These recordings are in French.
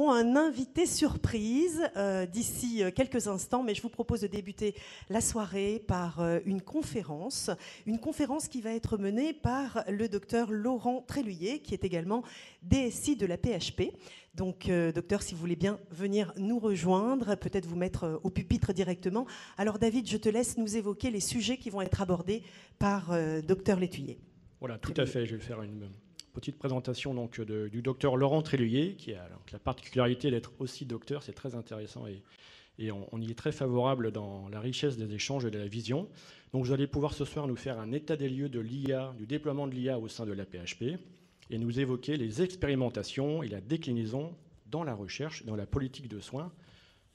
avons un invité surprise d'ici quelques instants, mais je vous propose de débuter la soirée par une conférence qui va être menée par le docteur Laurent Tréluyer, qui est également DSI de la PHP. Donc, docteur, si vous voulez bien venir nous rejoindre, peut-être vous mettre au pupitre directement. Alors, David, je te laisse nous évoquer les sujets qui vont être abordés par docteur Létuyer. Voilà, tout à fait. Je vais faire une petite présentation donc, du docteur Laurent Tréluyer, qui a donc, la particularité d'être aussi docteur. C'est très intéressant et on y est très favorable dans la richesse des échanges et de la vision. Donc, vous allez pouvoir ce soir nous faire un état des lieux de l'IA, du déploiement de l'IA au sein de la PHP, et nous évoquer les expérimentations et la déclinaison dans la recherche, dans la politique de soins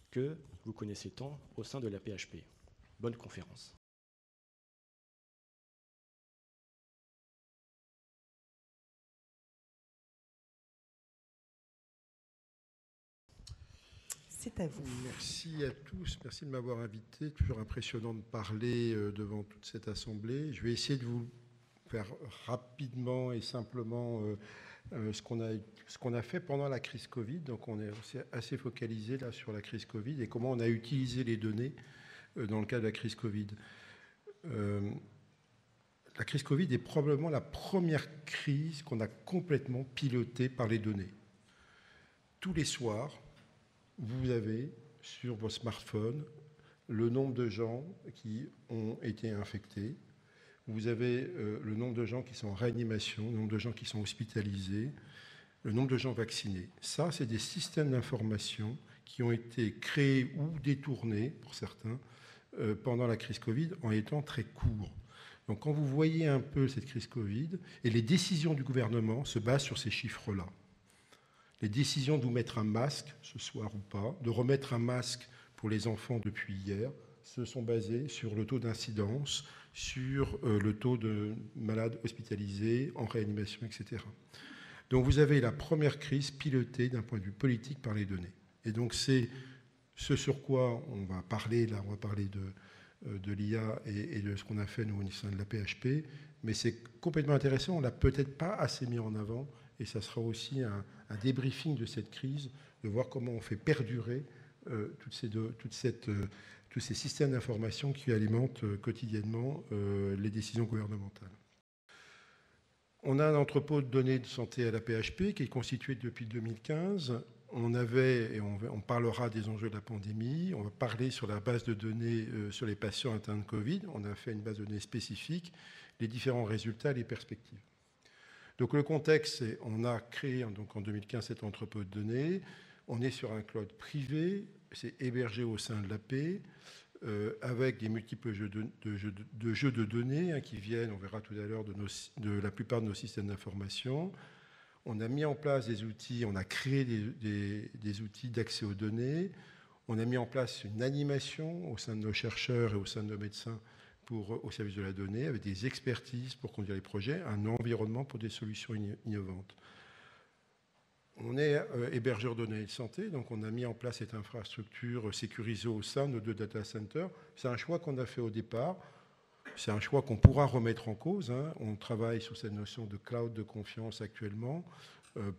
que vous connaissez tant au sein de la PHP. Bonne conférence. C'est à vous. Merci à tous, merci de m'avoir invité. Toujours impressionnant de parler devant toute cette assemblée. Je vais essayer de vous faire rapidement et simplement ce qu'on a fait pendant la crise Covid. Donc on est assez focalisé là sur la crise Covid et comment on a utilisé les données dans le cadre de la crise Covid. La crise Covid est probablement la première crise qu'on a complètement pilotée par les données. Tous les soirs, vous avez sur vos smartphones le nombre de gens qui ont été infectés. Vous avez le nombre de gens qui sont en réanimation, le nombre de gens qui sont hospitalisés, le nombre de gens vaccinés. Ça, c'est des systèmes d'information qui ont été créés ou détournés, pour certains, pendant la crise Covid, en étant très courts. Donc quand vous voyez un peu cette crise Covid, et les décisions du gouvernement se basent sur ces chiffres-là. Les décisions de vous mettre un masque, ce soir ou pas, de remettre un masque pour les enfants depuis hier, se sont basées sur le taux d'incidence, sur le taux de malades hospitalisés, en réanimation, etc. Donc vous avez la première crise pilotée d'un point de vue politique par les données. Et donc c'est ce sur quoi on va parler, là on va parler de l'IA et de ce qu'on a fait nous au sein de la PHP, mais c'est complètement intéressant, on ne l'a peut-être pas assez mis en avant, et ça sera aussi un débriefing de cette crise, de voir comment on fait perdurer tous ces systèmes d'information qui alimentent quotidiennement les décisions gouvernementales. On a un entrepôt de données de santé à la PHP qui est constitué depuis 2015. On avait, et on parlera des enjeux de la pandémie, on va parler sur la base de données sur les patients atteints de Covid. On a fait une base de données spécifique, les différents résultats, les perspectives. Donc le contexte, c'est on a créé donc en 2015 cet entrepôt de données. On est sur un cloud privé, c'est hébergé au sein de l'AP, avec des multiples jeux de données qui viennent, on verra tout à l'heure, de la plupart de nos systèmes d'information. On a mis en place des outils, on a créé des outils d'accès aux données. On a mis en place une animation au sein de nos chercheurs et au sein de nos médecins au service de la donnée, avec des expertises pour conduire les projets, un environnement pour des solutions innovantes. On est hébergeur de données de santé, donc on a mis en place cette infrastructure sécurisée au sein de nos 2 data centers. C'est un choix qu'on a fait au départ. C'est un choix qu'on pourra remettre en cause. On travaille sur cette notion de cloud de confiance actuellement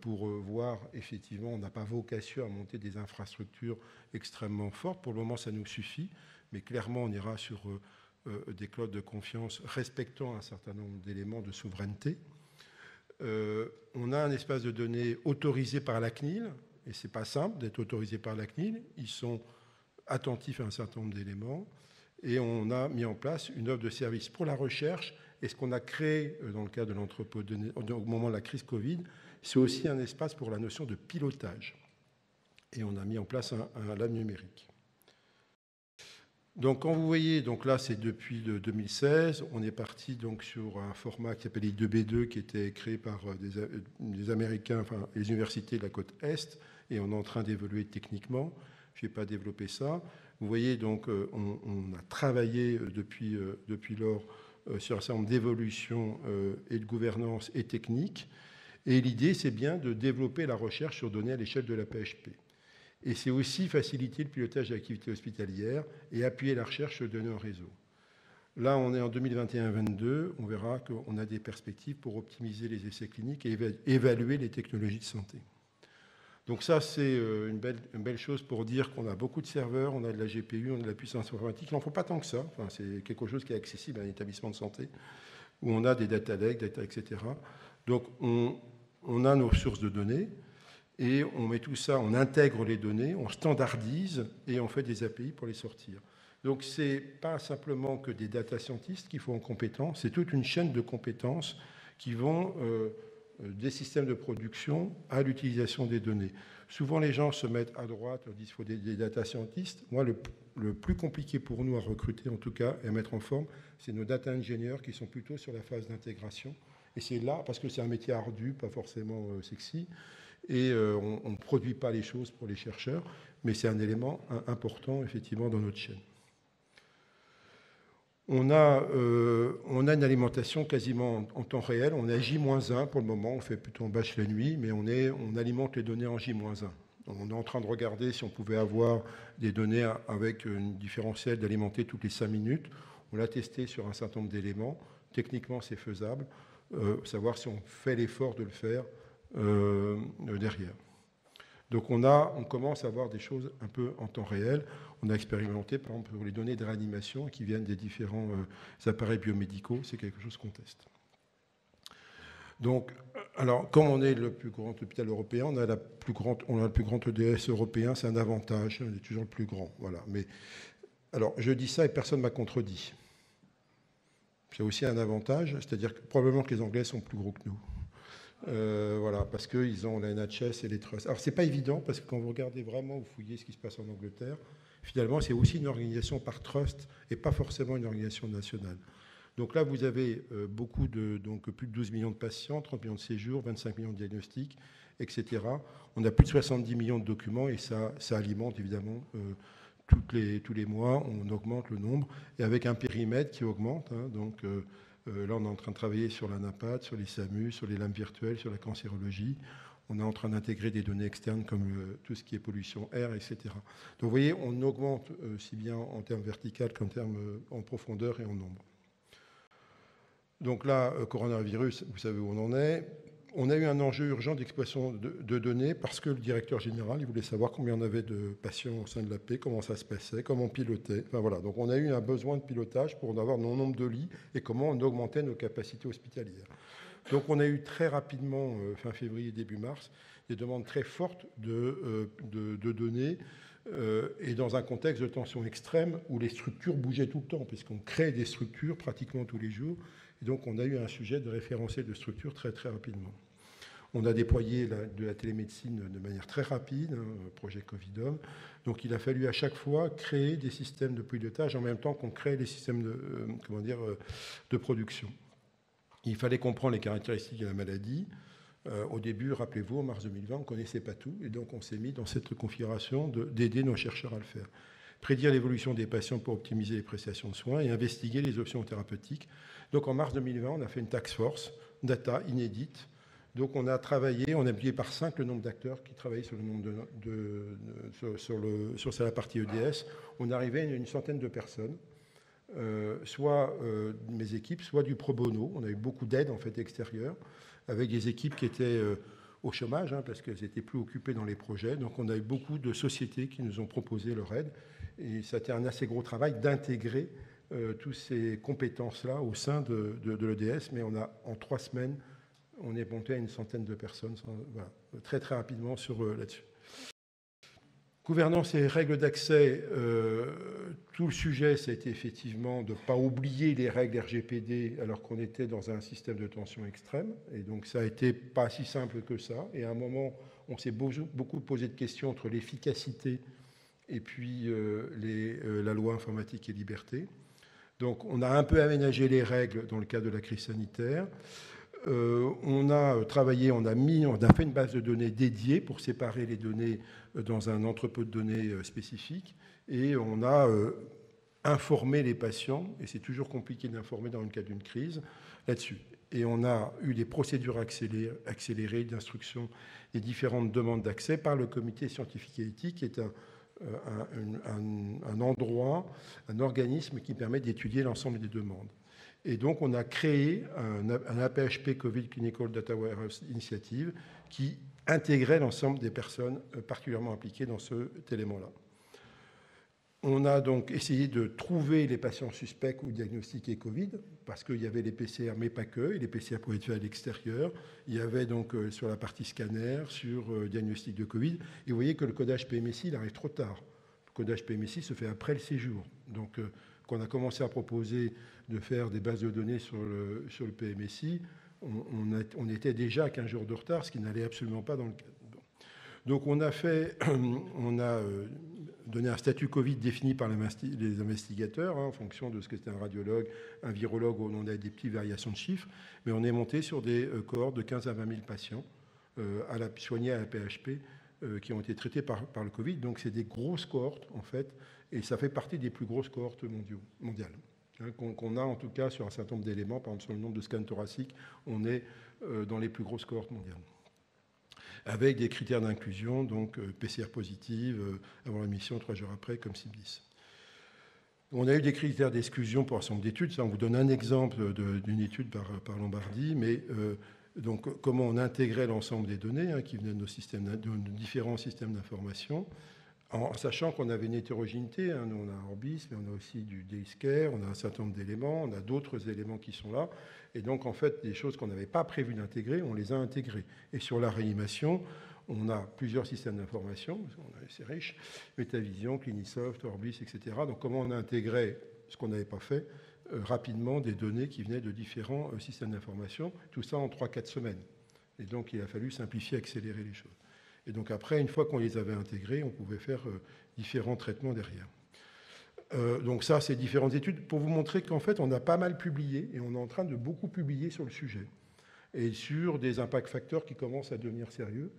pour voir, effectivement, on n'a pas vocation à monter des infrastructures extrêmement fortes. Pour le moment, ça nous suffit, mais clairement, on ira sur des clouds de confiance respectant un certain nombre d'éléments de souveraineté. On a un espace de données autorisé par la CNIL, et ce n'est pas simple d'être autorisé par la CNIL. Ils sont attentifs à un certain nombre d'éléments. Et on a mis en place une offre de service pour la recherche. Et ce qu'on a créé dans le cadre de l'entrepôt de données au moment de la crise Covid, c'est aussi un espace pour la notion de pilotage. Et on a mis en place un lab numérique. Donc quand vous voyez, donc là c'est depuis 2016, on est parti donc sur un format qui s'appelle I2B2 qui était créé par des Américains, enfin les universités de la côte Est, et on est en train d'évoluer techniquement. Je n'ai pas développé ça. Vous voyez donc on a travaillé depuis lors sur un certain nombre d'évolutions et de gouvernance et techniques. Et l'idée c'est bien de développer la recherche sur données à l'échelle de la PHP. Et c'est aussi faciliter le pilotage de l'activité hospitalière et appuyer la recherche sur données en réseau. Là, on est en 2021-22, on verra qu'on a des perspectives pour optimiser les essais cliniques et évaluer les technologies de santé. Donc ça, c'est une belle chose pour dire qu'on a beaucoup de serveurs, on a de la GPU, on a de la puissance informatique. Il n'en faut pas tant que ça. Enfin, c'est quelque chose qui est accessible à un établissement de santé, où on a des data lakes, etc. Donc on a nos sources de données, et on met tout ça, on intègre les données, on standardise, et on fait des API pour les sortir. Donc ce n'est pas simplement que des data scientists qu'il faut en compétences, c'est toute une chaîne de compétences qui vont des systèmes de production à l'utilisation des données. Souvent, les gens se mettent à droite, disent qu'il faut des data scientists. Moi, le plus compliqué pour nous à recruter, en tout cas, et à mettre en forme, c'est nos data ingénieurs qui sont plutôt sur la phase d'intégration. Et c'est là, parce que c'est un métier ardu, pas forcément sexy, et on ne produit pas les choses pour les chercheurs, mais c'est un élément important, effectivement, dans notre chaîne. On a une alimentation quasiment en temps réel. On est à J-1 pour le moment. On fait plutôt en batch la nuit, mais on alimente les données en J-1. On est en train de regarder si on pouvait avoir des données avec une différentielle d'alimenter toutes les 5 minutes. On l'a testé sur un certain nombre d'éléments. Techniquement, c'est faisable. Savoir si on fait l'effort de le faire derrière. Donc on commence à avoir des choses un peu en temps réel. On a expérimenté, par exemple, pour les données de réanimation qui viennent des différents appareils biomédicaux. C'est quelque chose qu'on teste. Donc, alors, comme on est le plus grand hôpital européen, on a le plus grand EDS européen, c'est un avantage. On est toujours le plus grand. Voilà. Mais, alors, je dis ça et personne ne m'a contredit. C'est aussi un avantage, c'est-à-dire que probablement que les Anglais sont plus gros que nous. Voilà, parce qu'ils ont la NHS et les trusts. Alors, ce n'est pas évident, parce que quand vous regardez vraiment, vous fouillez ce qui se passe en Angleterre, finalement, c'est aussi une organisation par trust et pas forcément une organisation nationale. Donc là, vous avez donc plus de 12 millions de patients, 30 millions de séjours, 25 millions de diagnostics, etc. On a plus de 70 millions de documents et ça alimente évidemment tous les mois, on augmente le nombre et avec un périmètre qui augmente. Hein, donc là, on est en train de travailler sur la NAPAD, sur les SAMU, sur les lames virtuelles, sur la cancérologie. On est en train d'intégrer des données externes comme tout ce qui est pollution air, etc. Donc vous voyez, on augmente aussi bien en termes vertical qu'en termes en profondeur et en nombre. Donc là, coronavirus, vous savez où on en est. On a eu un enjeu urgent d'exploitation de données parce que le directeur général, il voulait savoir combien on avait de patients au sein de l'AP, comment ça se passait, comment on pilotait. Enfin, voilà. Donc on a eu un besoin de pilotage pour avoir nos nombres de lits et comment on augmentait nos capacités hospitalières. Donc on a eu très rapidement, fin février, début mars, des demandes très fortes de données et dans un contexte de tension extrême où les structures bougeaient tout le temps, puisqu'on crée des structures pratiquement tous les jours. Et donc on a eu un sujet de référentiel de structure très très rapidement. On a déployé de la télémédecine de manière très rapide, projet Covidom. Donc il a fallu à chaque fois créer des systèmes de pilotage en même temps qu'on crée les systèmes de production. Il fallait comprendre les caractéristiques de la maladie. Au début, rappelez-vous, en mars 2020, on ne connaissait pas tout. Et donc, on s'est mis dans cette configuration d'aider nos chercheurs à le faire. Prédire l'évolution des patients pour optimiser les prestations de soins et investiguer les options thérapeutiques. Donc, en mars 2020, on a fait une task force, data, inédite. Donc, on a travaillé, on a multiplié par 5 le nombre d'acteurs qui travaillaient sur le nombre sur la partie EDS. On arrivait à une centaine de personnes. Soit mes équipes, soit du pro bono. On a eu beaucoup d'aide en fait extérieure, avec des équipes qui étaient au chômage, hein, parce qu'elles étaient plus occupées dans les projets. Donc on a eu beaucoup de sociétés qui nous ont proposé leur aide. Et ça a été un assez gros travail d'intégrer toutes ces compétences-là au sein de l'EDS. Mais en 3 semaines, on est monté à une centaine de personnes, voilà, très très rapidement là-dessus. Gouvernance et règles d'accès, tout le sujet, ça a été effectivement de ne pas oublier les règles RGPD alors qu'on était dans un système de tension extrême. Et donc ça a été pas si simple que ça. Et à un moment, on s'est beaucoup posé de questions entre l'efficacité et puis la loi informatique et liberté. Donc on a un peu aménagé les règles dans le cadre de la crise sanitaire. On a travaillé, on a fait une base de données dédiée pour séparer les données dans un entrepôt de données spécifique et on a informé les patients, et c'est toujours compliqué d'informer dans le cadre d'une crise, là-dessus. Et on a eu des procédures accélérées d'instruction et différentes demandes d'accès par le comité scientifique et éthique, qui est un endroit, un organisme qui permet d'étudier l'ensemble des demandes. Et donc, on a créé un APHP Covid Clinical Data Warehouse Initiative qui intégrait l'ensemble des personnes particulièrement impliquées dans cet élément-là. On a donc essayé de trouver les patients suspects ou diagnostiqués Covid, parce qu'il y avait les PCR, mais pas que, et les PCR pouvaient être faits à l'extérieur. Il y avait donc sur la partie scanner, sur diagnostic de Covid, et vous voyez que le codage PMSI, il arrive trop tard. Le codage PMSI se fait après le séjour. Donc, quand on a commencé à proposer de faire des bases de données sur le PMSI, on était déjà à 15 jours de retard, ce qui n'allait absolument pas dans le cadre. Donc on a donné un statut Covid défini par les investigateurs, en fonction de ce que c'était un radiologue, un virologue, où on a des petites variations de chiffres, mais on est monté sur des cohortes de 15 à 20 000 patients soignés à la PHP qui ont été traités par le Covid. Donc c'est des grosses cohortes, en fait, et ça fait partie des plus grosses cohortes mondiales. Qu'on a en tout cas sur un certain nombre d'éléments, par exemple sur le nombre de scans thoraciques, on est dans les plus grosses cohortes mondiales. Avec des critères d'inclusion, donc PCR positive, avant l'émission, 3 jours après, comme CIB10. On a eu des critères d'exclusion pour un certain nombre d'études. Ça, on vous donne un exemple d'une étude par Lombardi, mais donc comment on intégrait l'ensemble des données qui venaient de nos différents systèmes d'information, en sachant qu'on avait une hétérogénéité. Nous, on a Orbis, mais on a aussi du DSCare, on a un certain nombre d'éléments, on a d'autres éléments qui sont là. Et donc, en fait, des choses qu'on n'avait pas prévu d'intégrer, on les a intégrées. Et sur la réanimation, on a plusieurs systèmes d'information, c'est riche, Metavision, Clinisoft, Orbis, etc. Donc, comment on a intégré ce qu'on n'avait pas fait rapidement des données qui venaient de différents systèmes d'information, tout ça en 3-4 semaines. Et donc, il a fallu simplifier, accélérer les choses. Et donc après, une fois qu'on les avait intégrés, on pouvait faire différents traitements derrière. Donc ça, c'est différentes études pour vous montrer qu'en fait, on a pas mal publié et on est en train de beaucoup publier sur le sujet et sur des impact facteurs qui commencent à devenir sérieux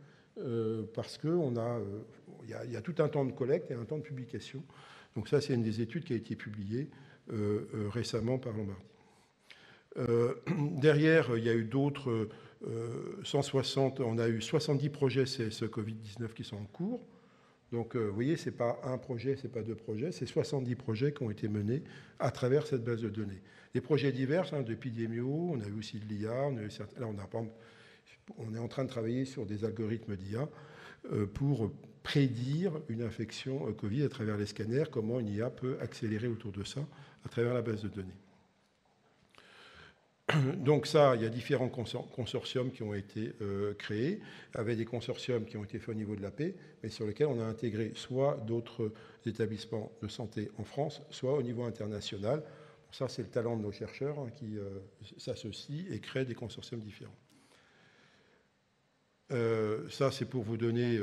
parce qu'il y a tout un temps de collecte et un temps de publication. Donc ça, c'est une des études qui a été publiée récemment par Lombardi. Derrière, il y a eu d'autres... 160, on a eu 70 projets CSE Covid-19 qui sont en cours. Donc, vous voyez, ce n'est pas un projet, ce n'est pas deux projets, c'est 70 projets qui ont été menés à travers cette base de données. Des projets divers, d'épidémio, on a eu aussi de l'IA, là, on est en train de travailler sur des algorithmes d'IA pour prédire une infection Covid à travers les scanners, comment une IA peut accélérer autour de ça à travers la base de données. Donc ça, il y a différents consortiums qui ont été créés, avec des consortiums qui ont été faits au niveau de l'AP, mais sur lesquels on a intégré soit d'autres établissements de santé en France, soit au niveau international. Ça, c'est le talent de nos chercheurs qui s'associent et créent des consortiums différents. Ça, c'est pour vous donner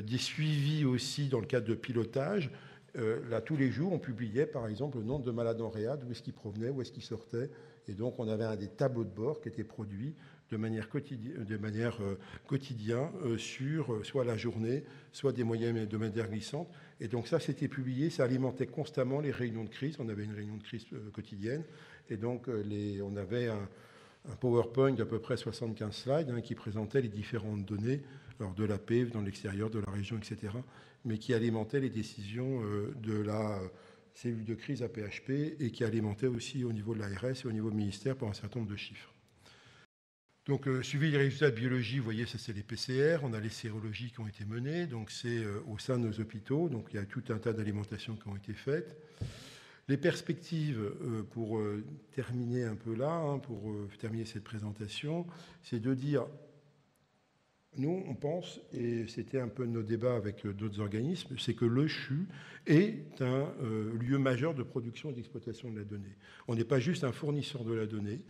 des suivis aussi dans le cadre de pilotage. Là, tous les jours, on publiait, par exemple, le nombre de malades en réa, d'où est-ce qu'ils provenaient, où est-ce qu'ils sortaient. Et donc, on avait des tableaux de bord qui étaient produits de manière quotidienne sur soit la journée, soit des moyennes hebdomadaires glissantes. Et donc, ça, c'était publié, ça alimentait constamment les réunions de crise. On avait une réunion de crise quotidienne. Et donc, on avait un PowerPoint d'à peu près 75 slides qui présentait les différentes données, alors de la PEV, dans l'extérieur de la région, etc., mais qui alimentait les décisions de la cellule de crise à PHP et qui alimentait aussi au niveau de l'ARS et au niveau ministère pour un certain nombre de chiffres. Donc, suivi les résultats de biologie, vous voyez, ça c'est les PCR, on a les sérologies qui ont été menées, donc c'est au sein de nos hôpitaux, donc il y a tout un tas d'alimentations qui ont été faites. Les perspectives, pour terminer un peu là, pour terminer cette présentation, c'est de dire, nous on pense, et c'était un peu nos débats avec d'autres organismes, c'est que le CHU est un lieu majeur de production et d'exploitation de la donnée. On n'est pas juste un fournisseur de la donnée,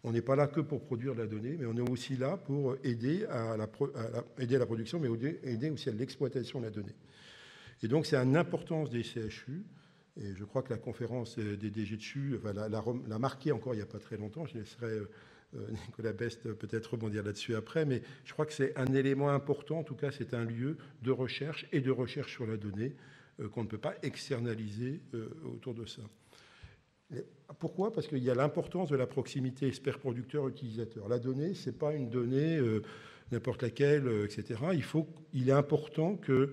on n'est pas là que pour produire la donnée, mais on est aussi là pour aider à la production, mais aider aussi à l'exploitation de la donnée. Et donc c'est une importance des CHU. Et je crois que la conférence des DG de CHU l'a marqué encore il n'y a pas très longtemps. Je laisserai Nicolas Best peut-être rebondir là-dessus après. Mais je crois que c'est un élément important. En tout cas, c'est un lieu de recherche et de recherche sur la donnée qu'on ne peut pas externaliser autour de ça. Pourquoi ? Parce qu'il y a l'importance de la proximité expert-producteur-utilisateur. La donnée, ce n'est pas une donnée n'importe laquelle, etc. Il est important que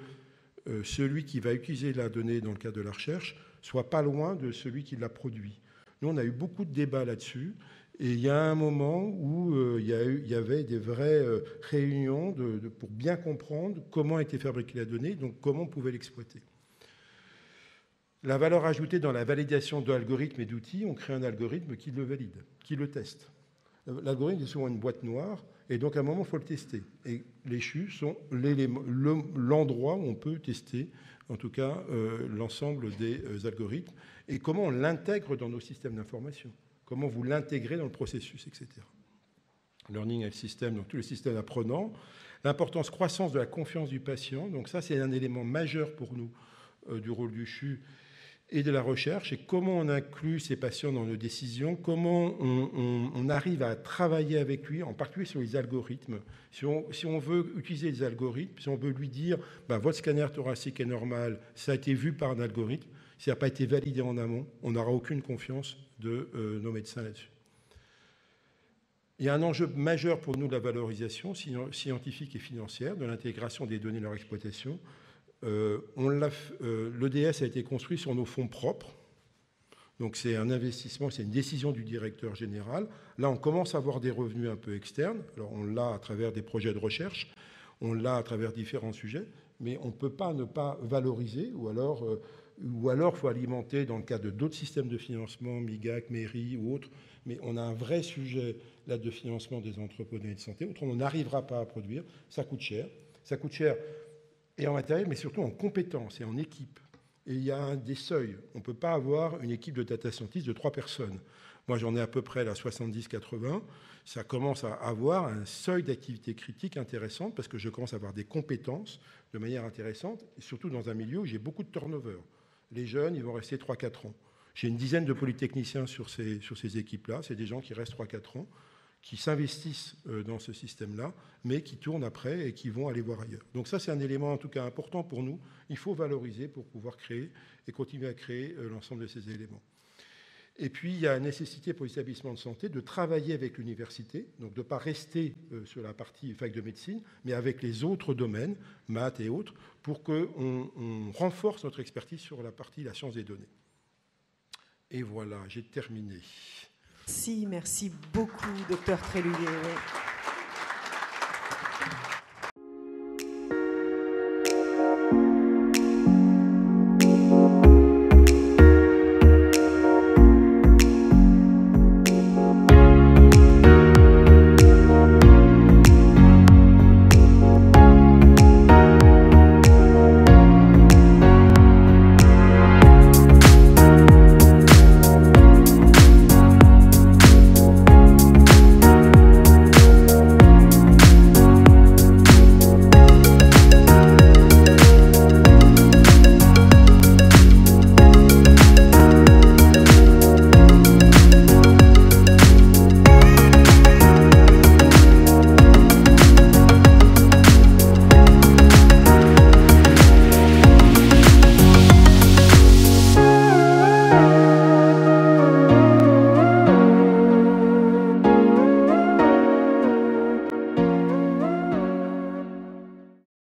celui qui va utiliser la donnée dans le cadre de la recherche soit pas loin de celui qui l'a produit. Nous, on a eu beaucoup de débats là-dessus Et il y a un moment où il y avait des vraies réunions pour bien comprendre comment était fabriquée la donnée, donc comment on pouvait l'exploiter. La valeur ajoutée dans la validation d'algorithmes et d'outils, on crée un algorithme qui le valide, qui le teste. L'algorithme est souvent une boîte noire, et donc à un moment, il faut le tester. Et les CHU sont l'endroit où on peut tester, en tout cas, l'ensemble des algorithmes, et comment on l'intègre dans nos systèmes d'information, comment vous l'intégrez dans le processus, etc. Learning Health System, donc tous les systèmes apprenants. L'importance croissance de la confiance du patient, donc ça, c'est un élément majeur pour nous du rôle du CHU et de la recherche, et comment on inclut ces patients dans nos décisions, comment on arrive à travailler avec lui, en particulier sur les algorithmes. Si on veut utiliser les algorithmes, si on veut lui dire votre scanner thoracique est normal, ça a été vu par un algorithme, si ça n'a pas été validé en amont, on n'aura aucune confiance de nos médecins là-dessus. Il y a un enjeu majeur pour nous de la valorisation scientifique et financière, de l'intégration des données et leur exploitation. L'EDS a été construit sur nos fonds propres. Donc c'est un investissement, c'est une décision du directeur général. Là, on commence à avoir des revenus un peu externes. Alors on l'a à travers des projets de recherche, on l'a à travers différents sujets, mais on ne peut pas ne pas valoriser, ou alors il faut alimenter dans le cadre d'autres systèmes de financement, MIGAC, mairie ou autres. Mais on a un vrai sujet là de financement des entrepôts de données de santé. Autrement, on n'arrivera pas à produire. Ça coûte cher. Ça coûte cher et en matériel, mais surtout en compétences et en équipe. Et il y a des seuils. On ne peut pas avoir une équipe de data scientists de 3 personnes. Moi, j'en ai à peu près là 70-80. Ça commence à avoir un seuil d'activité critique intéressante parce que je commence à avoir des compétences de manière intéressante, et surtout dans un milieu où j'ai beaucoup de turnover. Les jeunes, ils vont rester 3-4 ans. J'ai une dizaine de polytechniciens sur ces équipes-là. C'est des gens qui restent 3-4 ans, qui s'investissent dans ce système-là, mais qui tournent après et qui vont aller voir ailleurs. Donc ça, c'est un élément en tout cas important pour nous. Il faut valoriser pour pouvoir créer et continuer à créer l'ensemble de ces éléments. Et puis, il y a la nécessité pour les établissements de santé de travailler avec l'université, donc de ne pas rester sur la partie fac de médecine, mais avec les autres domaines, maths et autres, pour qu'on renforce notre expertise sur la partie la science des données. Et voilà, j'ai terminé. Merci beaucoup, docteur Tréluyer.